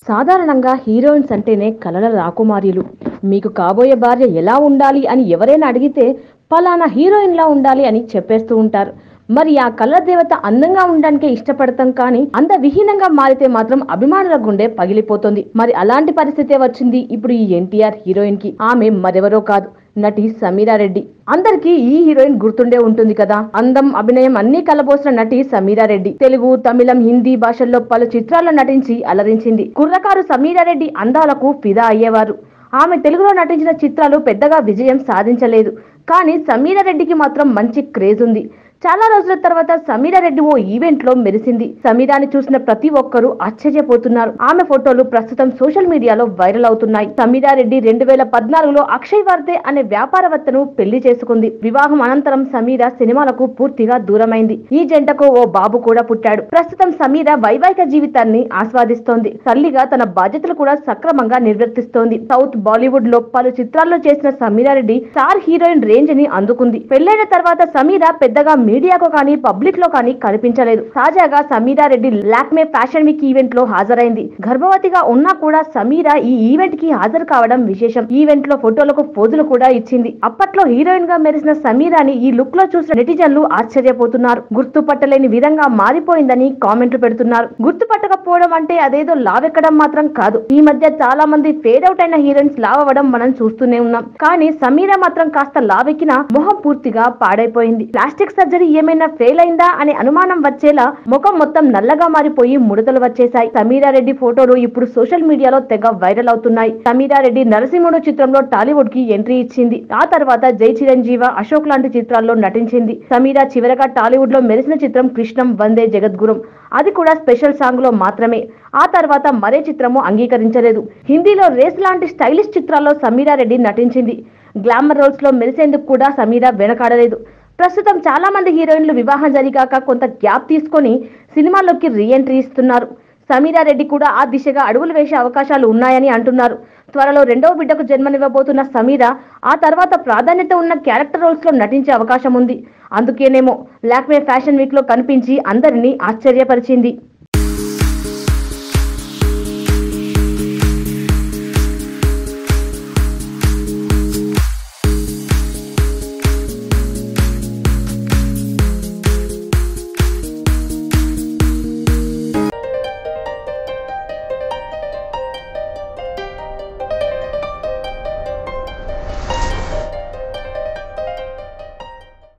సాధారణంగా హీరోయిన్స్ అంటేనే కలల రాకుమార్యులు. మీకు కాబోయే భార్య ఎలా ఉండాలి అని ఎవరైనా అడిగితే పలానా హీరోయిన్‌లా ఉండాలి అని చెప్పేస్తూ ఉంటారు. మరి ఆ కలల దేవత అందంగా ఉండడానికే ఇష్టపడతాం కానీ అందవిహీనంగా మారితే మాత్రం అభిమానుల గుండె పగిలిపోతుంది. మరి అలాంటి పరిస్థితే వచ్చింది ఇప్పుడు ఈ ఎన్టీఆర్ హీరోయిన్‌కి. ఆమె మరెవరో కాదు, నటి సమీరా రెడ్డి. అందరికీ ఈ హీరోయిన్ గుర్తుండే ఉంటుంది కదా. అందం, అభినయం అన్నీ కలబోసిన నటి సమీరా రెడ్డి. తెలుగు, తమిళం, హిందీ భాషల్లో పలు చిత్రాల్లో నటించి అలరించింది. కుర్రకారు సమీరా రెడ్డి అందాలకు ఫిదా అయ్యేవారు. ఆమె తెలుగులో నటించిన చిత్రాలు పెద్దగా విజయం సాధించలేదు. కానీ సమీరా రెడ్డికి మాత్రం మంచి క్రేజ్ ఉంది. చాలా రోజుల తర్వాత సమీరా రెడ్డి ఓ ఈవెంట్ లో మెరిసింది. సమీరాని చూసిన ప్రతి ఒక్కరూ ఆశ్చర్యపోతున్నారు. ఆమె ఫోటోలు ప్రస్తుతం సోషల్ మీడియాలో వైరల్ అవుతున్నాయి. సమీరా రెడ్డి 2014లో అక్షయ్ వార్దే అనే వ్యాపారవేత్తను పెళ్లి చేసుకుంది. వివాహం అనంతరం సమీరా సినిమాలకు పూర్తిగా దూరమైంది. ఈ జంటకు ఓ బాబు కూడా పుట్టాడు. ప్రస్తుతం సమీరా వైవాహిక జీవితాన్ని ఆస్వాదిస్తోంది. తల్లిగా తన బాధ్యతలు కూడా సక్రమంగా నిర్వర్తిస్తోంది. సౌత్ బాలీవుడ్ లో పలు చిత్రాల్లో చేసిన Sameera Reddy star heroine range ని అందుకుంది. పెళ్లైన తర్వాత సమీరా పెద్దగా మీడియాకు కానీ పబ్లిక్ లో కానీ కనిపించలేదు. తాజాగా Sameera Reddy Lakme fashion week event లో హాజరైంది. గర్భవతిగా ఉన్నా కూడా సమీరా ఈ ఈవెంట్ కి హాజరు కావడం విశేషం. ఈవెంట్ లో ఫోటోలకు పోజులు కూడా ఇచ్చింది. అప్పట్లో హీరోయిన్ గా మెరిసిన సమీరాని ఈ లుక్ లో చూసిన నెటిజన్లు ఆశ్చర్యపోతున్నారు. గుర్తుపట్టలేని విధంగా మారిపోయిందని కామెంట్లు పెడుతున్నారు. గుర్తుపట్టకపోవడం అంటే అదేదో లావెక్కడం మాత్రం కాదు. ఈ మధ్య చాలా మంది ఫేడ్ అవుట్ అయిన హీరోయిన్స్ లావ్ అవ్వడం మనం చూస్తూనే ఉన్నాం. కానీ సమీరా మాత్రం కాస్త లావెక్కిన మొహం పూర్తిగా పాడైపోయింది. ప్లాస్టిక్ సర్జరీ ఏమైనా ఫెయిల్ అయిందా అనే అనుమానం వచ్చేలా ముఖం మొత్తం నల్లగా మారిపోయి ముడతలు వచ్చేశాయి. సమీరా రెడ్డి ఫోటోలు ఇప్పుడు సోషల్ మీడియాలో తెగ వైరల్ అవుతున్నాయి. సమీరా రెడ్డి నరసింహుడు చిత్రంలో టాలీవుడ్ కి ఎంట్రీ ఇచ్చింది. ఆ తర్వాత జై చిరంజీవ, అశోక్ లాంటి చిత్రాల్లో నటించింది. సమీరా చివరగా టాలీవుడ్ లో మెరిసిన చిత్రం కృష్ణం వందే జగద్గురం. అది కూడా స్పెషల్ సాంగ్ లో మాత్రమే. ఆ తర్వాత మరే చిత్రము అంగీకరించలేదు. హిందీలో రేస్ లాంటి స్టైలిష్ చిత్రాల్లో సమీరా రెడ్డి నటించింది. గ్లామర్ రోల్స్ లో మెరిసేందుకు కూడా సమీరా వెనకాడలేదు. ప్రస్తుతం చాలా మంది హీరోయిన్లు వివాహం జరిగాక కొంత గ్యాప్ తీసుకొని సినిమాల్లోకి రీ ఎంట్రీ ఇస్తున్నారు. సమీరా రెడ్డి కూడా ఆ దిశగా అడుగులు వేసే అవకాశాలు ఉన్నాయని అంటున్నారు. త్వరలో రెండవ బిడ్డకు జన్మనివ్వబోతున్న సమీరా ఆ తర్వాత ప్రాధాన్యత ఉన్న క్యారెక్టర్ రోల్స్ లో నటించే అవకాశం ఉంది. అందుకేనేమో లాక్మే ఫ్యాషన్ వీక్ లో కనిపించి అందరినీ ఆశ్చర్యపరిచింది.